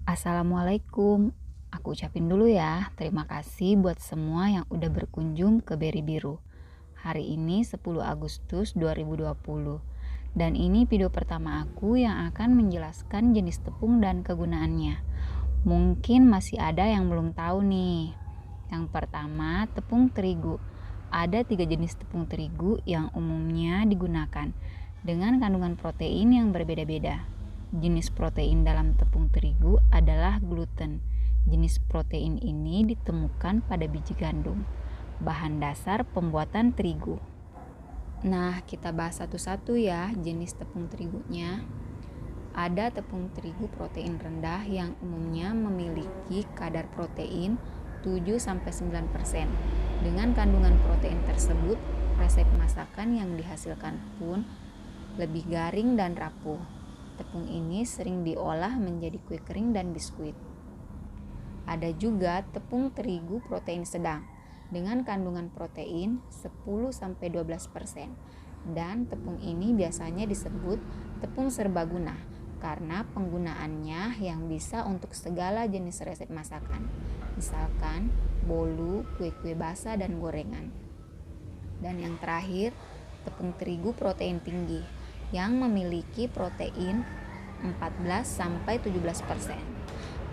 Assalamualaikum. Aku ucapin dulu ya, terima kasih buat semua yang udah berkunjung ke Beri Biru. Hari ini 10 Agustus 2020. Dan ini video pertama aku yang akan menjelaskan jenis tepung dan kegunaannya. Mungkin masih ada yang belum tahu nih. Yang pertama, tepung terigu. Ada 3 jenis tepung terigu yang umumnya digunakan dengan kandungan protein yang berbeda-beda. Jenis protein dalam tepung terigu adalah gluten. Jenis protein ini ditemukan pada biji gandum, bahan dasar pembuatan terigu. Nah, kita bahas satu-satu ya jenis tepung terigunya. Ada tepung terigu protein rendah yang umumnya memiliki kadar protein 7-9%. Dengan kandungan protein tersebut, resep masakan yang dihasilkan pun lebih garing dan rapuh. Tepung ini sering diolah menjadi kue kering dan biskuit. Ada juga tepung terigu protein sedang dengan kandungan protein 10-12%. Dan tepung ini biasanya disebut tepung serbaguna karena penggunaannya yang bisa untuk segala jenis resep masakan. Misalkan bolu, kue-kue basah dan gorengan. Dan yang terakhir, tepung terigu protein tinggi yang memiliki protein 14-17%.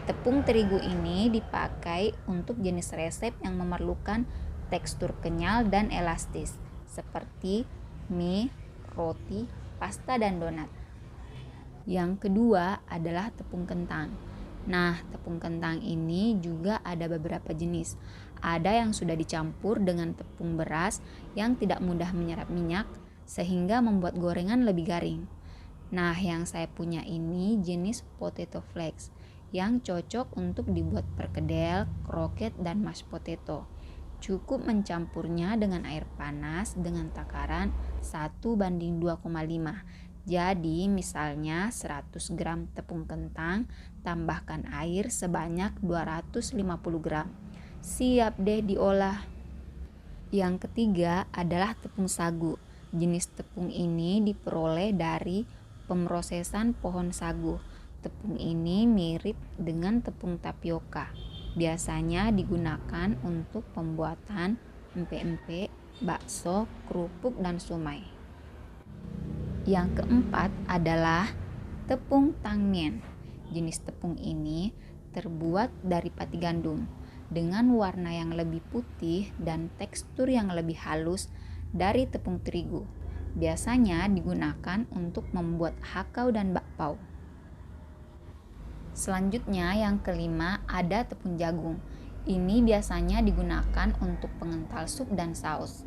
Tepung terigu ini dipakai untuk jenis resep yang memerlukan tekstur kenyal dan elastis, seperti mie, roti, pasta, dan donat. Yang kedua adalah tepung kentang. Nah, tepung kentang ini juga ada beberapa jenis. Ada yang sudah dicampur dengan tepung beras yang tidak mudah menyerap minyak, sehingga membuat gorengan lebih garing. Nah, yang saya punya ini jenis potato flakes yang cocok untuk dibuat perkedel, kroket, dan mashed potato. Cukup mencampurnya dengan air panas dengan takaran 1:2,5. Jadi, misalnya 100 gram tepung kentang, tambahkan air sebanyak 250 gram. Siap deh diolah. Yang ketiga adalah tepung sagu. Jenis tepung ini diperoleh dari pemrosesan pohon sagu. Tepung ini mirip dengan tepung tapioka. Biasanya digunakan untuk pembuatan empek-empek, bakso, kerupuk, dan sumai. Yang keempat adalah tepung tangmen. Jenis tepung ini terbuat dari pati gandum dengan warna yang lebih putih dan tekstur yang lebih halus dari tepung terigu. Biasanya digunakan untuk membuat hakau dan bakpao. Selanjutnya yang kelima ada tepung jagung. Ini biasanya digunakan untuk pengental sup dan saus.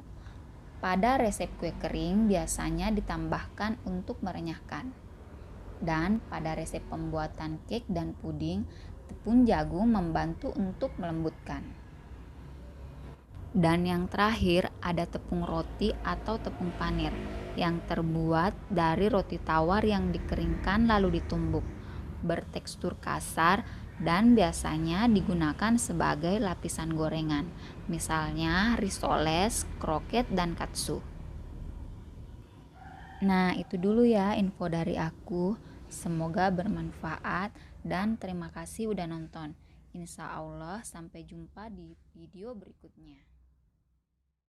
Pada resep kue kering biasanya ditambahkan untuk merenyahkan. Dan pada resep pembuatan cake dan puding, tepung jagung membantu untuk melembutkan. Dan yang terakhir ada tepung roti atau tepung panir yang terbuat dari roti tawar yang dikeringkan lalu ditumbuk, bertekstur kasar dan biasanya digunakan sebagai lapisan gorengan, misalnya risoles, kroket, dan katsu. Nah, itu dulu ya info dari aku. Semoga bermanfaat dan terima kasih udah nonton. Insya Allah sampai jumpa di video berikutnya.